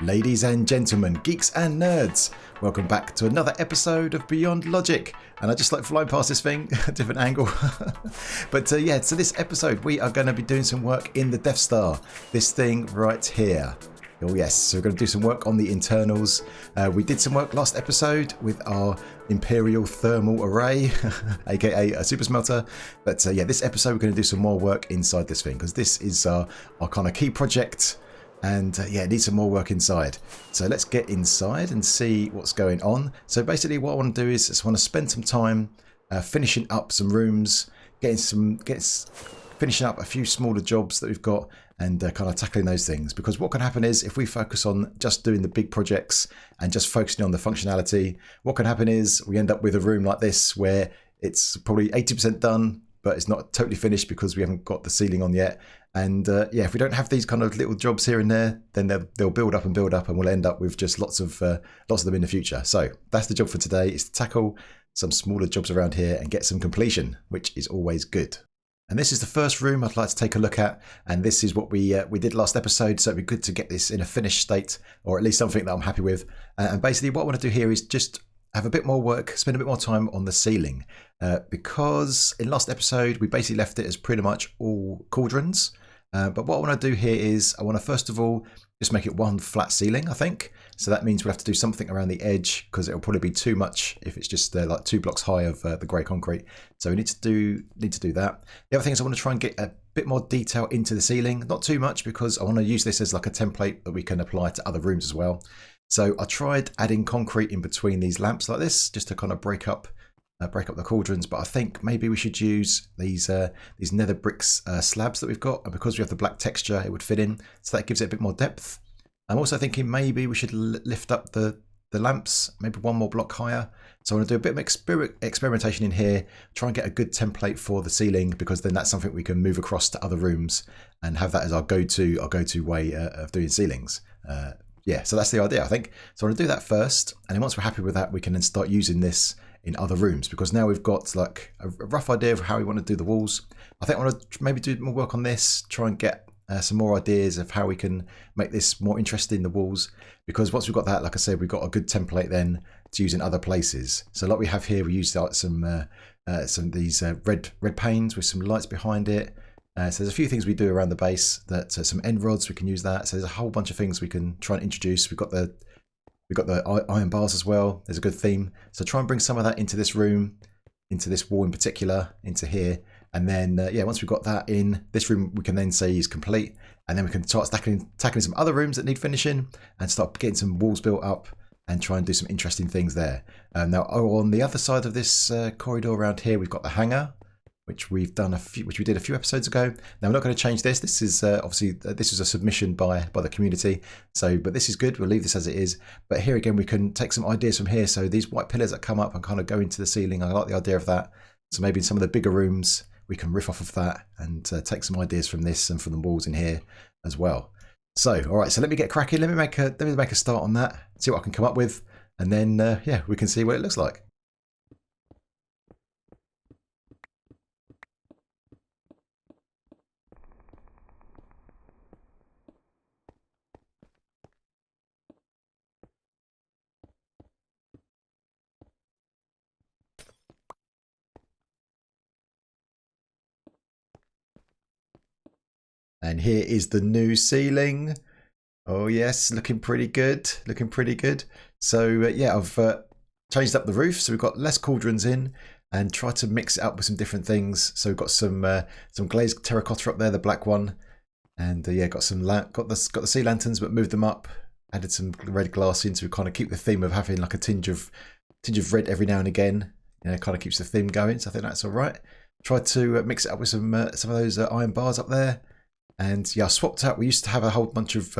Ladies and gentlemen, geeks and nerds, welcome back to another episode of Beyond Logic. And I just like flying past this thing, a different angle. But so this episode we are going to be doing some work in the Death Star, this thing right here. Oh yes, so we're going to do some work on the internals. We did some work last episode with our Imperial Thermal Array, aka a Super Smelter. But this episode we're going to do some more work inside this thing, because this is our kind of key project. And it needs some more work inside. So let's get inside and see what's going on. So basically what I want to do is just want to spend some time finishing up some rooms, finishing up a few smaller jobs that we've got, and kind of tackling those things. Because what can happen is if we focus on just doing the big projects and just focusing on the functionality, what can happen is we end up with a room like this where it's probably 80% done, but it's not totally finished because we haven't got the ceiling on yet. And if we don't have these kind of little jobs here and there, then they'll build up, and we'll end up with just lots of them in the future. So that's the job for today, is to tackle some smaller jobs around here and get some completion, which is always good. And this is the first room I'd like to take a look at, and this is what we did last episode, so it'd be good to get this in a finished state, or at least something that I'm happy with. And basically what I want to do here is just have a bit more work, spend a bit more time on the ceiling, because in last episode we basically left it as pretty much all cauldrons. But what I want to do here is I want to first of all just make it one flat ceiling, I think. So that means we'll have to do something around the edge, because it'll probably be too much if it's just like 2 blocks high of the grey concrete. So we need to do that. The other thing is I want to try and get a bit more detail into the ceiling, not too much, because I want to use this as like a template that we can apply to other rooms as well. So I tried adding concrete in between these lamps like this, just to kind of break up the cauldrons, but I think maybe we should use these nether bricks slabs that we've got, and because we have the black texture it would fit in, so that gives it a bit more depth. I'm also thinking maybe we should lift up the lamps maybe 1 more block higher. So I want to do a bit of experimentation in here, try and get a good template for the ceiling, because then that's something we can move across to other rooms and have that as our go-to way of doing ceilings. So that's the idea, I think. So I want to do that first, and then once we're happy with that, we can then start using this in other rooms, because now we've got like a rough idea of how we want to do the walls. I think I want to maybe do more work on this, try and get some more ideas of how we can make this more interesting, the walls, because once we've got that, like I said, we've got a good template then to use in other places. So like we have here, we used like some of these red panes with some lights behind it. So there's a few things we do around the base, that some end rods, we can use that. So there's a whole bunch of things we can try and introduce. We've got the iron bars as well. There's a good theme. So try and bring some of that into this room, into this wall in particular, into here. And then, once we've got that in this room, we can then say is complete. And then we can start tackling some other rooms that need finishing, and start getting some walls built up and try and do some interesting things there. Now, on the other side of this corridor around here, we've got the hangar, which we did a few episodes ago. Now we're not going to change this. This is obviously this is a submission by the community. So, but this is good. We'll leave this as it is. But here again, we can take some ideas from here. So these white pillars that come up and kind of go into the ceiling, I like the idea of that. So maybe in some of the bigger rooms, we can riff off of that and take some ideas from this and from the walls in here as well. So, all right. So let me get cracking. Let me make a start on that. See what I can come up with, and then we can see what it looks like. And here is the new ceiling. Oh yes, looking pretty good. So I've changed up the roof, so we've got less cauldrons in, and tried to mix it up with some different things. So we've got some glazed terracotta up there, the black one, and got the sea lanterns, but moved them up. Added some red glass in to kind of keep the theme of having like a tinge of red every now and again. Kind of keeps the theme going. So I think that's all right. Tried to mix it up with some of those iron bars up there. And I swapped out. We used to have a whole bunch of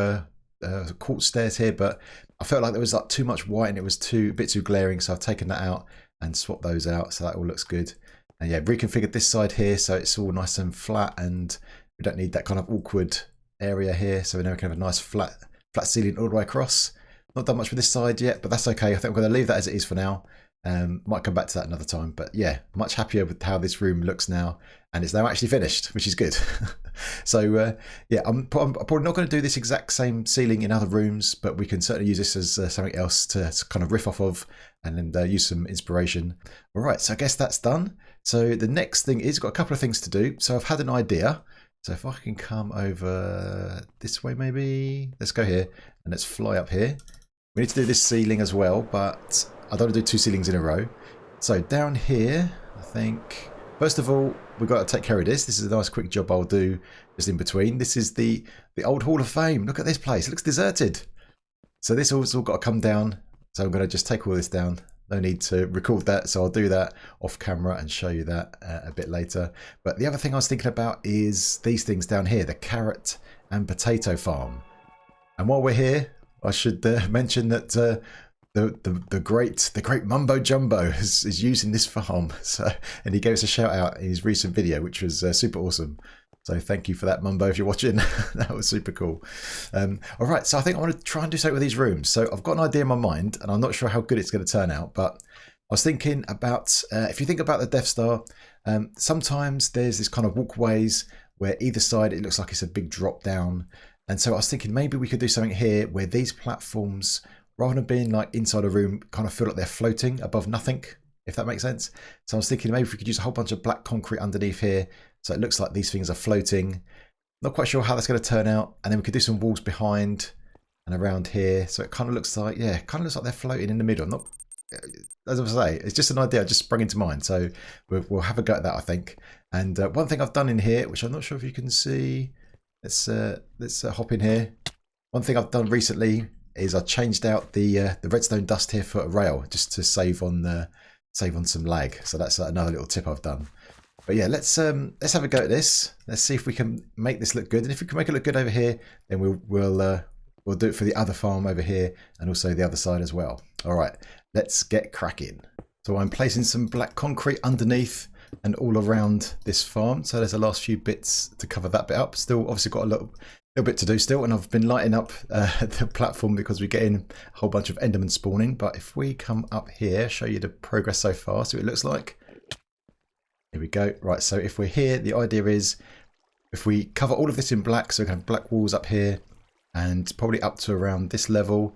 quartz stairs here, but I felt like there was like too much white and it was a bit too glaring, so I've taken that out and swapped those out. So that all looks good. And reconfigured this side here so it's all nice and flat, and we don't need that kind of awkward area here. So now we can have a nice flat ceiling all the way across. Not done much with this side yet, but that's okay. I think I'm going to leave that as it is for now. Might come back to that another time, but yeah, much happier with how this room looks now, and it's now actually finished, which is good. So yeah, I'm probably not going to do this exact same ceiling in other rooms, but we can certainly use this as something else to kind of riff off of and then use some inspiration. All right, so I guess that's done. So the next thing is, got a couple of things to do. So I've had an idea. So if I can come over this way, maybe, let's go here and let's fly up here. We need to do this ceiling as well, but I don't want to do two ceilings in a row. So down here, I think, first of all, we've got to take care of this. This is a nice quick job I'll do just in between. This is the old Hall of Fame. Look at this place. It looks deserted. So this all's all got to come down. So I'm going to just take all this down. No need to record that, so I'll do that off camera and show you that a bit later. But the other thing I was thinking about is these things down here, the carrot and potato farm. And while we're here, I should mention that the great Mumbo Jumbo is using this farm. So, and he gave us a shout out in his recent video, which was super awesome. So thank you for that, Mumbo, if you're watching. That was super cool. All right, so I think I want to try and do something with these rooms. So I've got an idea in my mind, and I'm not sure how good it's going to turn out, but I was thinking about, if you think about the Death Star, sometimes there's this kind of walkways where either side it looks like it's a big drop down. And so I was thinking maybe we could do something here where these platforms, rather than being like inside a room, kind of feel like they're floating above nothing, if that makes sense. So I was thinking maybe if we could use a whole bunch of black concrete underneath here, so it looks like these things are floating. Not quite sure how that's going to turn out. And then we could do some walls behind and around here. So it kind of looks like, yeah, it kind of looks like they're floating in the middle. Not, as I say, it's just an idea just sprung into mind. So we'll have a go at that, I think. And one thing I've done in here, which I'm not sure if you can see, let's hop in here. One thing I've done recently is I changed out the redstone dust here for a rail, just to save on some lag. So that's another little tip I've done. But yeah, let's have a go at this. Let's see if we can make this look good. And if we can make it look good over here, then we'll do it for the other farm over here and also the other side as well. All right, let's get cracking. So I'm placing some black concrete underneath and all around this farm. So there's the last few bits to cover that bit up. Still, obviously got a little bit to do still, and I've been lighting up the platform because we're getting a whole bunch of Endermen spawning. But if we come up here, show you the progress so far, see what it looks like. Here we go. Right, so if we're here, the idea is if we cover all of this in black, so we can have black walls up here and probably up to around this level,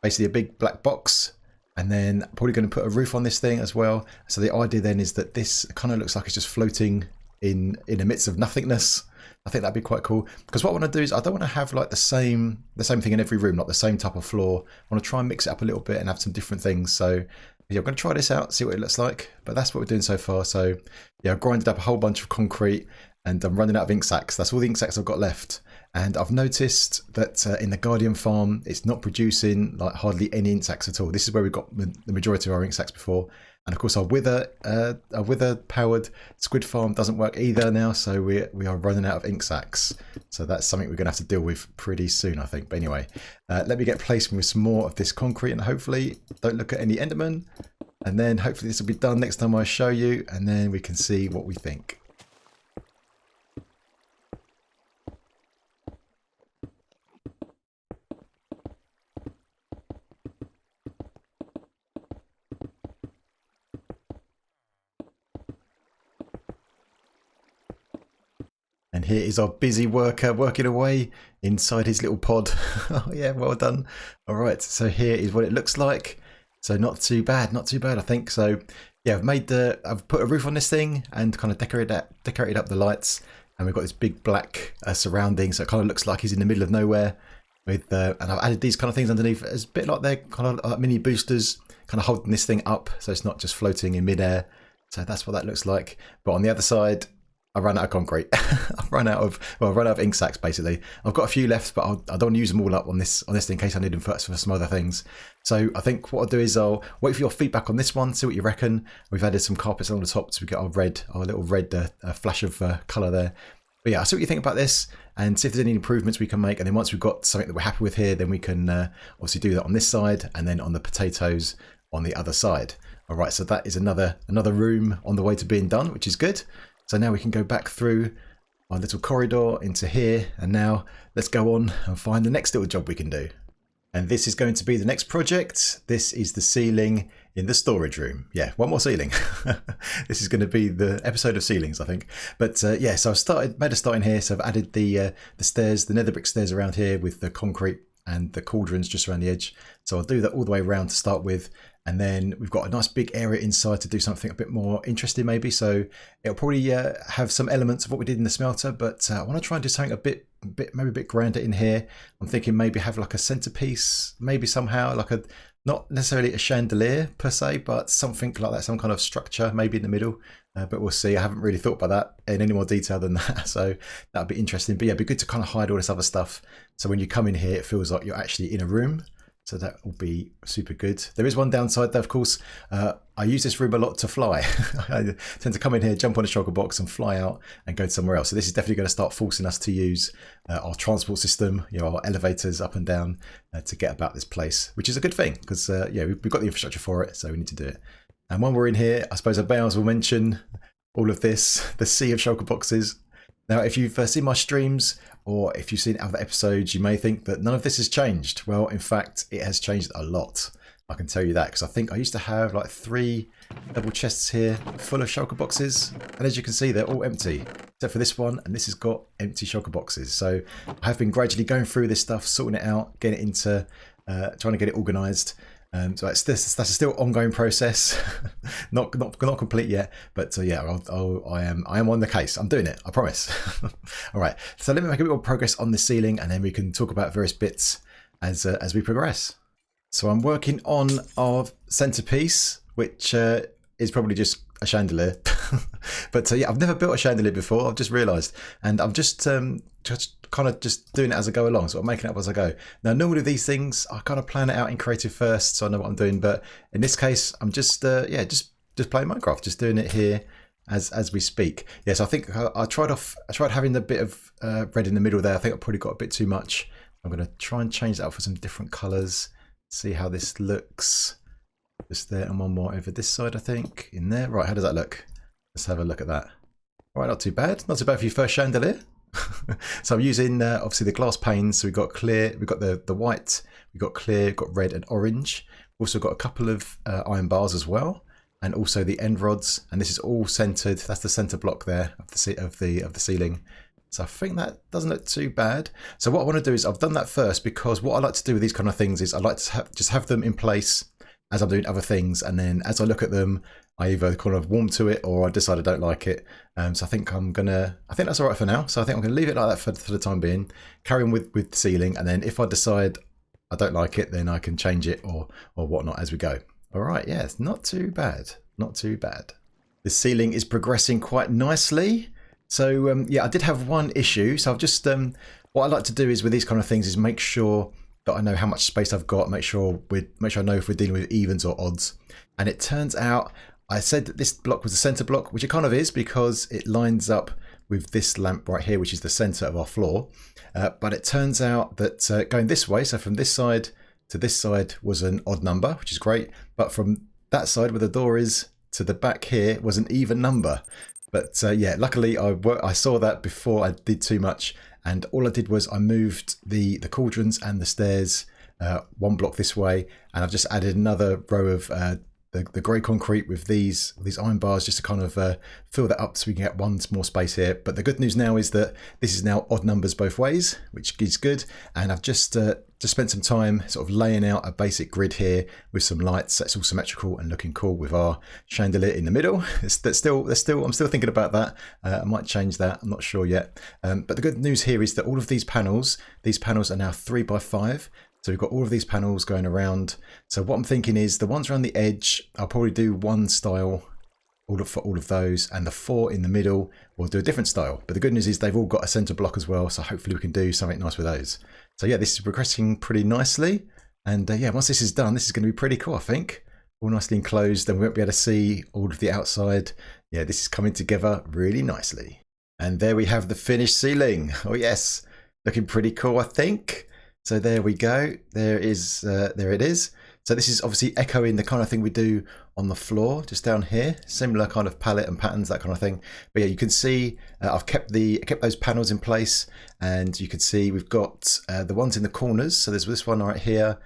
basically a big black box, and then probably going to put a roof on this thing as well. So the idea then is that this kind of looks like it's just floating in the midst of nothingness. I think that'd be quite cool, because what I want to do is I don't want to have like the same thing in every room, like the same type of floor. I want to try and mix it up a little bit and have some different things. So yeah, I'm going to try this out, see what it looks like. But that's what we're doing so far. So yeah, I've grinded up a whole bunch of concrete and I'm running out of ink sacks. That's all the ink sacks I've got left. And I've noticed that in the Guardian farm, it's not producing like hardly any ink sacks at all. This is where we got the majority of our ink sacks before. And of course, our wither-powered squid farm doesn't work either now, so we are running out of ink sacks. So that's something we're going to have to deal with pretty soon, I think. But anyway, let me get placement with some more of this concrete, and hopefully don't look at any Endermen. And then hopefully this will be done next time I show you, and then we can see what we think. And here is our busy worker working away inside his little pod. Oh yeah, well done. All right, so here is what it looks like. So not too bad, I think. So yeah, I've put a roof on this thing and kind of decorated up the lights, and we've got this big black surrounding, so it kind of looks like he's in the middle of nowhere. And I've added these kind of things underneath. It's a bit like they're kind of like mini boosters, kind of holding this thing up, so it's not just floating in midair. So that's what that looks like. But on the other side, I ran out of concrete. I've run out of ink sacks basically. I've got a few left, but I don't want to use them all up on this thing in case I need them for some other things. So I think what I'll do is I'll wait for your feedback on this one, see what you reckon. We've added some carpets along the top, so we get our little red flash of colour there. But yeah, I'll see what you think about this and see if there's any improvements we can make. And then once we've got something that we're happy with here, then we can obviously do that on this side and then on the potatoes on the other side. All right, so that is another room on the way to being done, which is good. So now we can go back through our little corridor into here, and now let's go on and find the next little job we can do. And this is going to be the next project. This is the ceiling in the storage room. Yeah, one more ceiling. This is going to be the episode of ceilings, I think. But yeah, so I've made a start in here. So I've added the stairs, the nether brick stairs around here with the concrete and the cauldrons just around the edge. So I'll do that all the way around to start with. And then we've got a nice big area inside to do something a bit more interesting maybe. So it'll probably have some elements of what we did in the smelter, but I want to try and do something maybe a bit grander in here. I'm thinking maybe have like a centerpiece, maybe somehow like not necessarily a chandelier per se, but something like that, some kind of structure maybe in the middle. But we'll see. I haven't really thought about that in any more detail than that. So that'd be interesting. But yeah, it'd be good to kind of hide all this other stuff. So when you come in here, it feels like you're actually in a room. So that will be super good. There is one downside though, of course. I use this room a lot to fly. I tend to come in here, jump on a shulker box and fly out and go somewhere else. So this is definitely going to start forcing us to use our transport system, our elevators up and down to get about this place, which is a good thing because yeah, we've got the infrastructure for it, so we need to do it. And when we're in here, I suppose I may as well mention all of this, the sea of shulker boxes. Now, if you've seen my streams or if you've seen other episodes, you may think that none of this has changed. Well, in fact, it has changed a lot. I can tell you that because I think I used to have like 3 double chests here full of shulker boxes. And as you can see, they're all empty, except for this one. And this has got empty shulker boxes. So I have been gradually going through this stuff, sorting it out, getting it into, trying to get it organized. So that's a still ongoing process, not complete yet, but yeah, I am on the case. I'm doing it, I promise. All right, so let me make a bit more progress on the ceiling, and then we can talk about various bits as we progress. So I'm working on our centerpiece, which is probably just a chandelier. But yeah, I've never built a chandelier before. I've just realised, and I'm just kind of just doing it as I go along, so I'm making it up as I go. Now, normally these things I kind of plan it out in creative first, so I know what I'm doing. But in this case, I'm just yeah, just playing Minecraft, just doing it here as we speak. Yes, yeah, so I think I tried having a bit of red in the middle there. I think I probably got a bit too much. I'm going to try and change that up for some different colours. See how this looks. Just there, and one more over this side, I think, in there. Right, how does that look? Let's have a look at that. All right, not too bad. Not too bad for your first chandelier. So I'm using obviously the glass panes. So we've got clear, we've got the white, we've got clear, we've got red and orange. We've also got a couple of iron bars as well, and also the end rods. And this is all centered. That's the center block there of the ceiling. So I think that doesn't look too bad. So what I want to do is I've done that first because what I like to do with these kind of things is I like to just have them in place as I'm doing other things, and then as I look at them, I either kind of warm to it or I decide I don't like it. So I think that's all right for now. So I think I'm going to leave it like that for the time being. Carry on with the ceiling, and then if I decide I don't like it, then I can change it or whatnot as we go. All right, yeah, it's not too bad, not too bad. The ceiling is progressing quite nicely. So yeah, I did have one issue. So I've just what I like to do is with these kind of things is make sure that I know how much space I've got. Make sure I know if we're dealing with evens or odds. And it turns out I said that this block was the center block, which it kind of is because it lines up with this lamp right here, which is the center of our floor. But it turns out that going this way, so from this side to this side was an odd number, which is great. But from that side where the door is to the back here was an even number. But yeah, luckily I saw that before I did too much. And all I did was I moved the cauldrons and the stairs one block this way. And I've just added another row of the grey concrete with these iron bars just to kind of fill that up so we can get one more space here. But the good news now is that this is now odd numbers both ways, which is good. And I've just spent some time sort of laying out a basic grid here with some lights that's all symmetrical and looking cool with our chandelier in the middle. I'm still thinking about that. I might change that. I'm not sure yet. But the good news here is that all of these panels are now 3x5. So we've got all of these panels going around. So what I'm thinking is the ones around the edge, I'll probably do one style for all of those, and the 4 in the middle will do a different style. But the good news is they've all got a center block as well, so hopefully we can do something nice with those. So yeah, this is progressing pretty nicely. And yeah, once this is done, this is going to be pretty cool, I think. All nicely enclosed, and we won't be able to see all of the outside. Yeah, this is coming together really nicely. And there we have the finished ceiling. Oh yes, looking pretty cool, I think. So there we go. There it is. So this is obviously echoing the kind of thing we do on the floor, just down here. Similar kind of palette and patterns, that kind of thing. But yeah, you can see I've kept those panels in place, and you can see we've got the ones in the corners. So there's this one right here.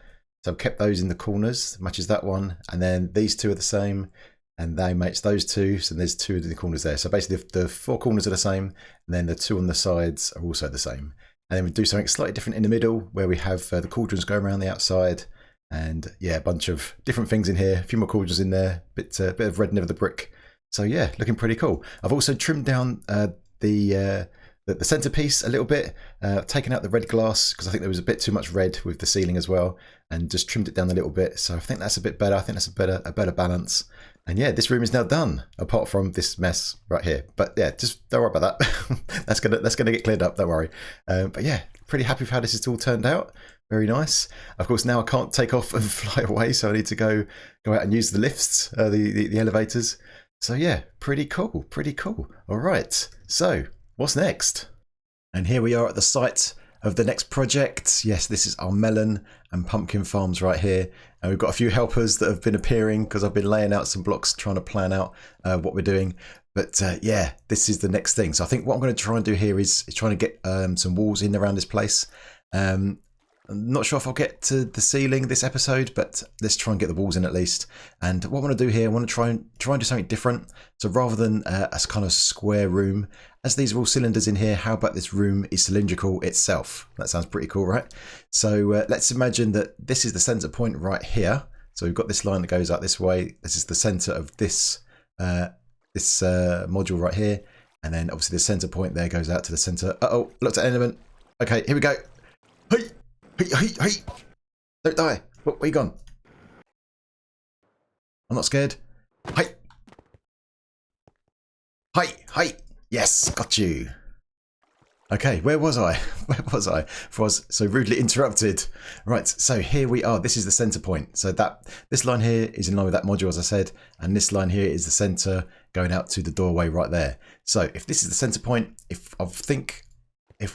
So I've kept those in the corners, matches that one, and then these two are the same, and they match those two. So there's two in the corners there. So basically the four corners are the same, and then the two on the sides are also the same. And then we do something slightly different in the middle, where we have the cauldrons going around the outside. And yeah, a bunch of different things in here. A few more cauldrons in there. Bit of red never the brick. So yeah, looking pretty cool. I've also trimmed down the centerpiece a little bit. Taken out the red glass because I think there was a bit too much red with the ceiling as well, and just trimmed it down a little bit. So I think that's a bit better. I think that's a better balance. And yeah, this room is now done, apart from this mess right here. But yeah, just don't worry about that. that's gonna get cleared up. Don't worry. But yeah, pretty happy with how this has all turned out. Very nice. Of course, now I can't take off and fly away, so I need to go out and use the lifts, the elevators. So yeah, pretty cool, pretty cool. All right, so what's next? And here we are at the site of the next project. Yes, this is our melon and pumpkin farms right here. And we've got a few helpers that have been appearing because I've been laying out some blocks, trying to plan out what we're doing. But yeah, this is the next thing. So I think what I'm going to try and do here is trying to get some walls in around this place. I'm not sure if I'll get to the ceiling this episode, but let's try and get the walls in at least. And what I want to do here, I want to try and do something different. So rather than a kind of square room, as these are all cylinders in here, how about this room is cylindrical itself? That sounds pretty cool, right? So let's imagine that this is the center point right here. So we've got this line that goes out this way. This is the center of this module right here. And then obviously the center point there goes out to the center. Uh-oh, looked at element. Okay, here we go. Hey! Hey! Don't die. Where you gone? I'm not scared. Hey! Hey! Yes, got you. Okay, where was I? Where was I? I was so rudely interrupted. Right, so here we are. This is the center point. So this line here is in line with that module, as I said, and this line here is the center going out to the doorway right there. So if this is the center point, if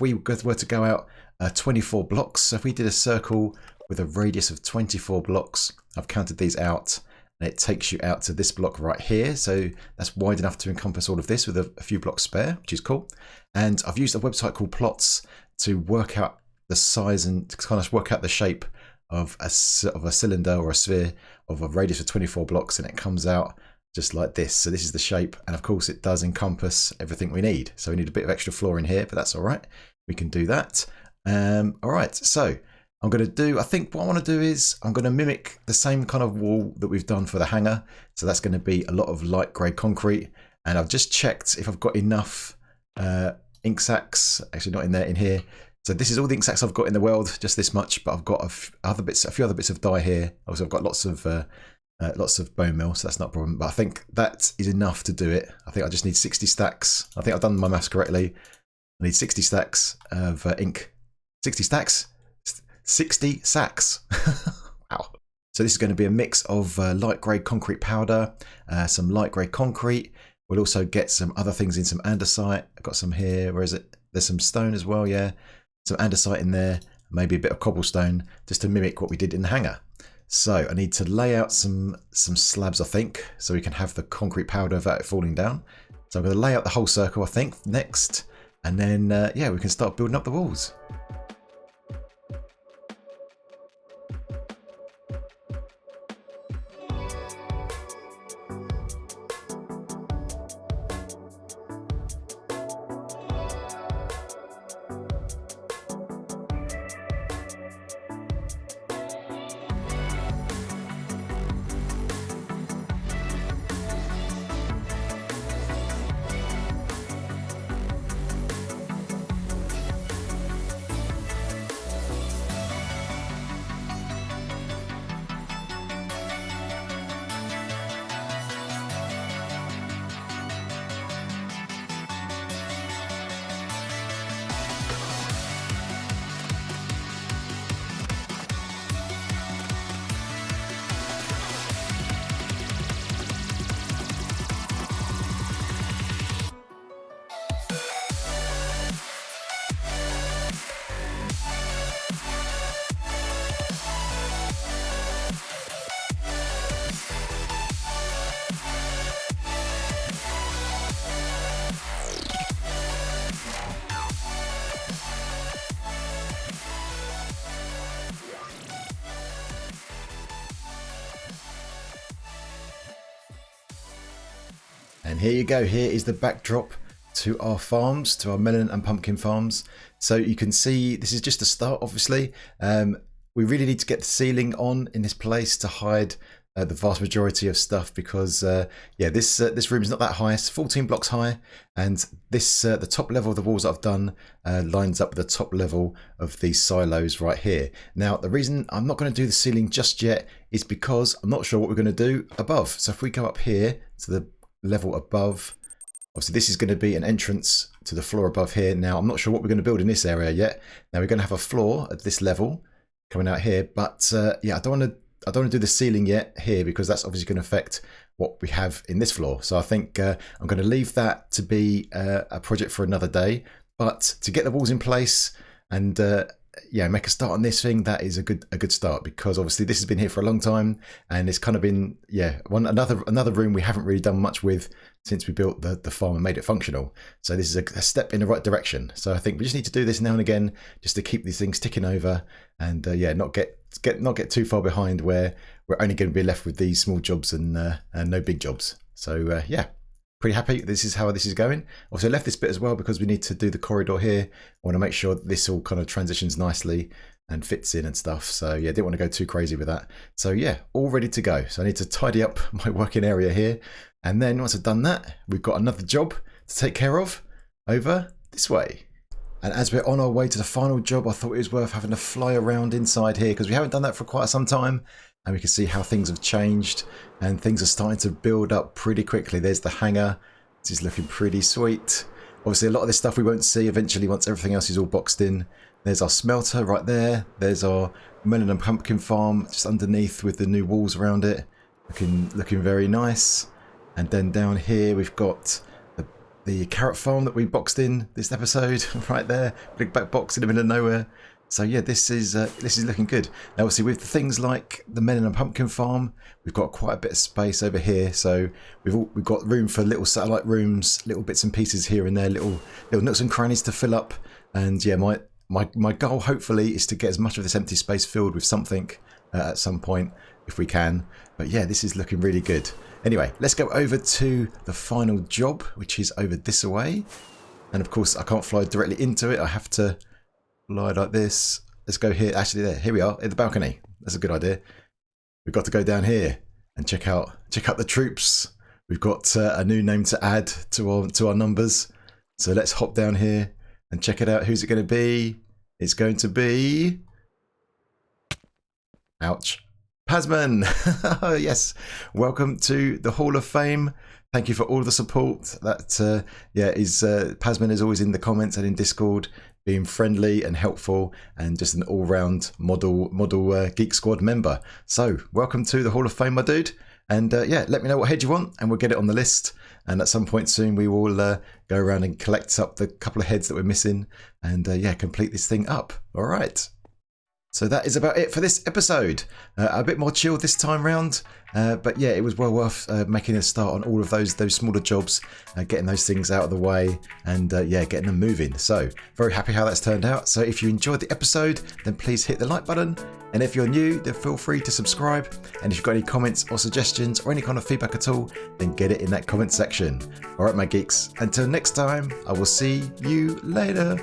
we were to go out 24 blocks, so if we did a circle with a radius of 24 blocks, I've counted these out, and it takes you out to this block right here. So that's wide enough to encompass all of this with a few blocks spare, which is cool. And I've used a website called Plots to work out the size and to kind of work out the shape of a cylinder or a sphere of a radius of 24 blocks, and it comes out just like this. So this is the shape, and of course it does encompass everything we need. So we need a bit of extra floor in here, but that's all right. We can do that. All right, so I'm going to do, I think what I want to do is I'm going to mimic the same kind of wall that we've done for the hangar. So that's going to be a lot of light grey concrete, and I've just checked if I've got enough ink sacs, actually not in here. So this is all the ink sacs I've got in the world, just this much, but I've got a few other bits of dye here. Also, I've got lots of bone meal, so that's not a problem. But I think that is enough to do it. I think I just need 60 stacks. I think I've done my maths correctly. I need 60 stacks of ink. 60 stacks? 60 sacks. Wow. So this is going to be a mix of light grey concrete powder, some light grey concrete. We'll also get some other things in, some andesite. I've got some here. Where is it? There's some stone as well, yeah. Some andesite in there, maybe a bit of cobblestone, just to mimic what we did in the hangar. So I need to lay out some slabs, I think, so we can have the concrete powder without it falling down. So I'm going to lay out the whole circle, I think, next. And then, yeah, we can start building up the walls. And here you go. Here is the backdrop to our farms, to our melon and pumpkin farms. So you can see this is just a start, obviously. We really need to get the ceiling on in this place to hide the vast majority of stuff because yeah, this room is not that high. It's 14 blocks high, and this the top level of the walls that I've done lines up with the top level of these silos right here. Now the reason I'm not going to do the ceiling just yet is because I'm not sure what we're going to do above. So if we go up here to the level above, obviously this is going to be an entrance to the floor above here. Now I'm not sure what we're going to build in this area yet. Now we're going to have a floor at this level coming out here, but yeah, I don't want to do the ceiling yet here because that's obviously going to affect what we have in this floor. So I think I'm going to leave that to be a project for another day. But to get the walls in place and yeah, make a start on this thing, that is a good start, because obviously this has been here for a long time and it's kind of been, yeah, another room we haven't really done much with since we built the farm and made it functional. So this is a step in the right direction. So I think we just need to do this now and again just to keep these things ticking over and yeah, not get too far behind where we're only going to be left with these small jobs and no big jobs. So yeah, pretty happy this is how this is going. Also I left this bit as well because we need to do the corridor here. I want to make sure this all kind of transitions nicely and fits in and stuff. So yeah, didn't want to go too crazy with that. So yeah, all ready to go. So I need to tidy up my working area here. And then once I've done that, we've got another job to take care of over this way. And as we're on our way to the final job, I thought it was worth having to fly around inside here because we haven't done that for quite some time. And we can see how things have changed and things are starting to build up pretty quickly. There's the hangar. This is looking pretty sweet. Obviously, a lot of this stuff we won't see eventually once everything else is all boxed in. There's our smelter right there. There's our melon and pumpkin farm just underneath with the new walls around it. Looking very nice. And then down here we've got the carrot farm that we boxed in this episode right there. Big back box in the middle of nowhere. So yeah, this is looking good. Now obviously with things like the melon and pumpkin farm, we've got quite a bit of space over here. So we've got room for little satellite rooms, little bits and pieces here and there, little nooks and crannies to fill up. And yeah, my goal hopefully is to get as much of this empty space filled with something at some point if we can. But yeah, this is looking really good. Anyway, let's go over to the final job, which is over this way. And of course, I can't fly directly into it. I have to fly like this. Let's go here. Actually, there. Here we are in the balcony. That's a good idea. We've got to go down here and check out the troops. We've got a new name to add to our numbers. So let's hop down here and check it out. Who's it going to be? It's going to be... Ouch. Pasman! Yes, welcome to the Hall of Fame. Thank you for all the support. That yeah, Pasman is always in the comments and in Discord, being friendly and helpful, and just an all-round model Geek Squad member. So welcome to the Hall of Fame, my dude. And yeah, let me know what head you want, and we'll get it on the list. And at some point soon, we will go around and collect up the couple of heads that we're missing, and yeah, complete this thing up. All right. So that is about it for this episode. A bit more chill this time round, but yeah, it was well worth making a start on all of those smaller jobs, getting those things out of the way, and yeah, getting them moving. So very happy how that's turned out. So if you enjoyed the episode, then please hit the like button, and if you're new, then feel free to subscribe. And if you've got any comments or suggestions or any kind of feedback at all, then get it in that comment section. All right, my geeks. Until next time, I will see you later.